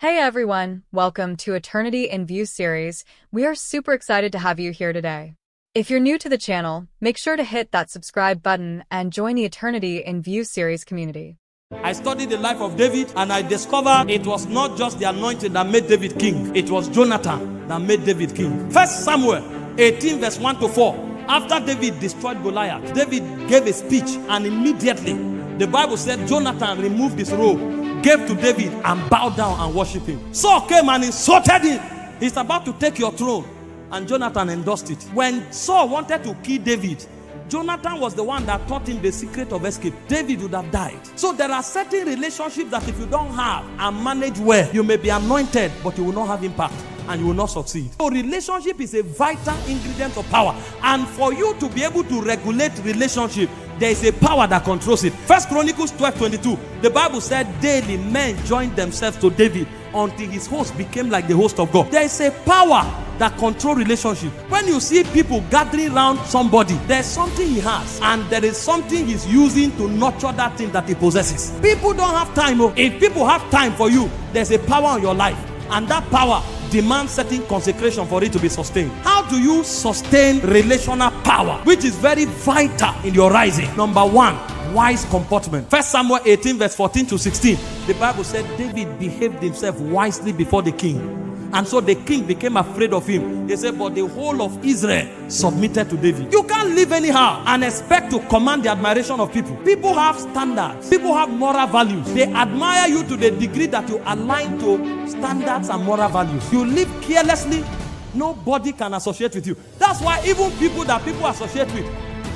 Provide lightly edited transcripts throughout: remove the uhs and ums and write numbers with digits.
Hey everyone, welcome to Eternity in View series. We are super excited to have you here today. If you're new to the channel, make sure to hit that subscribe button and join the Eternity in View series community. I studied the life of David and I discovered it was not just the anointing that made David king. It was Jonathan that made David king. 1 Samuel 18 verse 1 to 4. After David destroyed Goliath, David gave a speech and immediately the Bible said Jonathan removed his robe, gave to David and bowed down and worshiped him. Saul came and insulted him. He's about to take your throne. And Jonathan endorsed it. When Saul wanted to kill David, Jonathan was the one that taught him the secret of escape. David would have died. So there are certain relationships that if you don't have and manage well, you may be anointed, but you will not have impact and you will not succeed. So relationship is a vital ingredient of power. And for you to be able to regulate relationship, there is a power that controls it. 1 Chronicles 12:22, the Bible said daily men joined themselves to David until his host became like the host of God. There is a power that controls relationship. When you see people gathering around somebody, there's something he has and there is something he's using to nurture that thing that he possesses. People don't have time. If people have time for you, there's a power in your life and that power demands certain consecration for it to be sustained. How do you sustain relational power, which is very vital in your rising? Number one, wise comportment. 1 Samuel 18 verse 14 to 16, the Bible said David behaved himself wisely before the king. And so the king became afraid of him. They said, but the whole of Israel submitted to David. You can't live anyhow and expect to command the admiration of people. People have standards. People have moral values. They admire you to the degree that you align to standards and moral values. You live carelessly, nobody can associate with you. That's why even people that people associate with,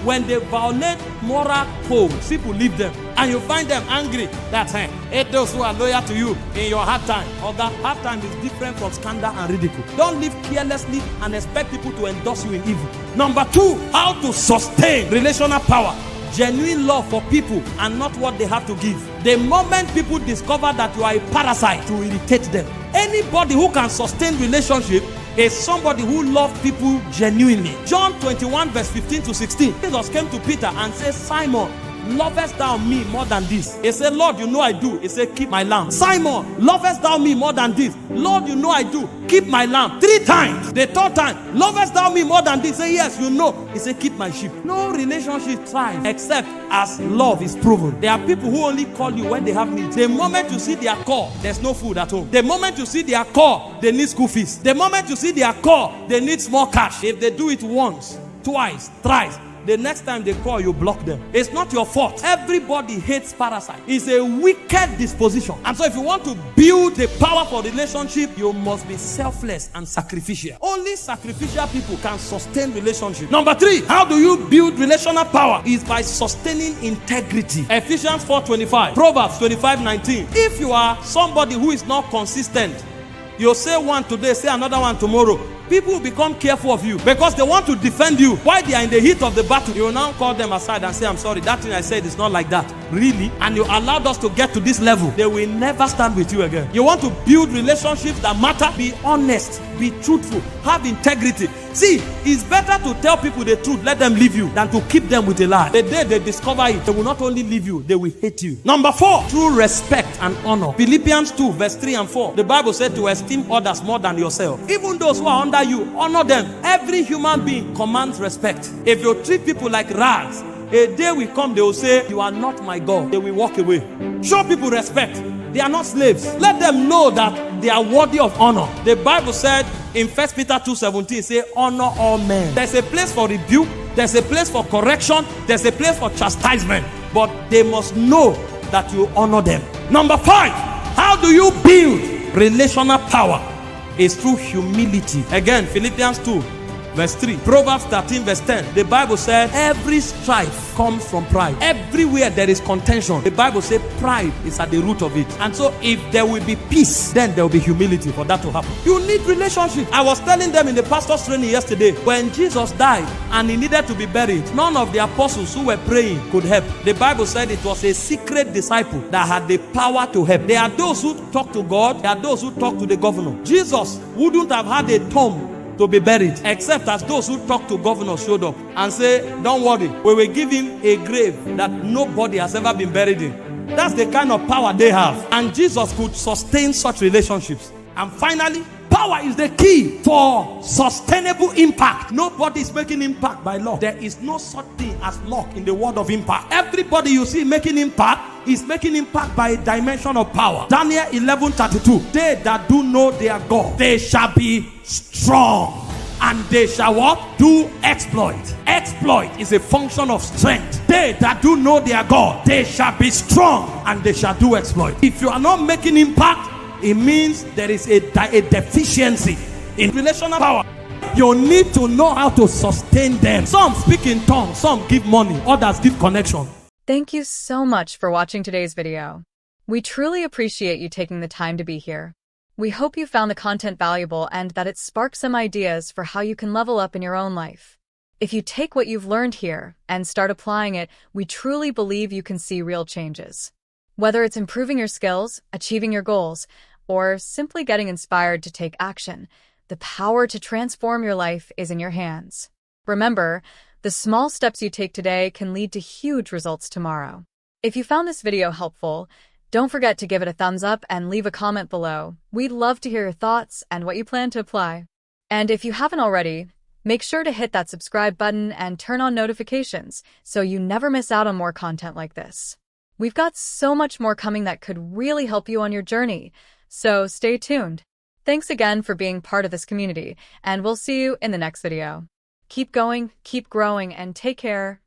when they violate moral codes, people leave them. And you find them angry. That's it. Those who are loyal to you in your hard time. Or that hard time is different from scandal and ridicule. Don't live carelessly and expect people to endorse you in evil. Number two, how to sustain relational power. Genuine love for people and not what they have to give. The moment people discover that you are a parasite, to irritate them. Anybody who can sustain relationship is somebody who loves people genuinely. John 21 verse 15 to 16. Jesus came to Peter and said, Simon, lovest thou me more than this? He said, Lord, you know I do. He said, keep my lamb. Simon, lovest thou me more than this? Lord, you know I do. Keep my lamb. 3 times. The third time, lovest thou me more than this? He said, yes, you know. He said, keep my sheep. No relationship thrives except as love is proven. There are people who only call you when they have needs. The moment you see their call, there's no food at home. The moment you see their call, they need school fees. The moment you see their call, they need small cash. If they do it once, twice, thrice, the next time they call, you block them. It's not your fault. Everybody hates parasite. It's a wicked disposition. And so if you want to build the power for relationship, you must be selfless and sacrificial. Only sacrificial people can sustain relationship. Number 3, how do you build relational power? Is by sustaining integrity. Ephesians 4:25, Proverbs 25:19. If you are somebody who is not consistent, you say one today, say another one tomorrow, people will become careful of you because they want to defend you. While they are in the heat of the battle, you will now call them aside and say, I'm sorry, that thing I said is not like that. Really? And you allowed us to get to this level. They will never stand with you again. You want to build relationships that matter? Be honest, be truthful, have integrity. See, it's better to tell people the truth, let them leave you, than to keep them with a lie. The day they discover it, they will not only leave you, they will hate you. Number 4, true respect and honor. Philippians 2 verse 3 and 4. The Bible said to esteem others more than yourself. Even those who are under you, honor them. Every human being commands respect. If you treat people like rags, a day will come, they will say, you are not my God. They will walk away. Show people respect. They are not slaves. Let them know that they are worthy of honor. The Bible said in 1 Peter 2:17, say, honor all men. There's a place for rebuke. There's a place for correction. There's a place for chastisement. But they must know that you honor them. Number 5, how do you build relational power? Is through humility. Again, Philippians 2 verse 3, Proverbs 13 verse 10. The Bible said every strife comes from pride. Everywhere there is contention, the Bible says pride is at the root of it. And so if there will be peace, then there will be humility for that to happen. You need relationship. I was telling them in the pastor's training yesterday, when Jesus died and he needed to be buried, none of the apostles who were praying could help. The Bible said it was a secret disciple that had the power to help. There are those who talk to God, there are those who talk to the governor. Jesus wouldn't have had a tomb to be buried, except as those who talk to governors showed up and say, don't worry, we will give him a grave that nobody has ever been buried in. That's the kind of power they have. And Jesus could sustain such relationships. And finally, power is the key for sustainable impact. Nobody is making impact by luck. There is no such thing as luck in the world of impact. Everybody you see making impact is making impact by a dimension of power. Daniel 11:32. They that do know their God, they shall be strong. And they shall what? Do exploit. Exploit is a function of strength. They that do know their God, they shall be strong and they shall do exploit. If you are not making impact, it means there is a deficiency in relational power. You need to know how to sustain them. Some speak in tongues, some give money, others give connection. Thank you so much for watching today's video. We truly appreciate you taking the time to be here. We hope you found the content valuable and that it sparked some ideas for how you can level up in your own life. If you take what you've learned here and start applying it, we truly believe you can see real changes. Whether it's improving your skills, achieving your goals, or simply getting inspired to take action, the power to transform your life is in your hands. Remember, the small steps you take today can lead to huge results tomorrow. If you found this video helpful, don't forget to give it a thumbs up and leave a comment below. We'd love to hear your thoughts and what you plan to apply. And if you haven't already, make sure to hit that subscribe button and turn on notifications so you never miss out on more content like this. We've got so much more coming that could really help you on your journey, so stay tuned. Thanks again for being part of this community, and we'll see you in the next video. Keep going, keep growing, and take care.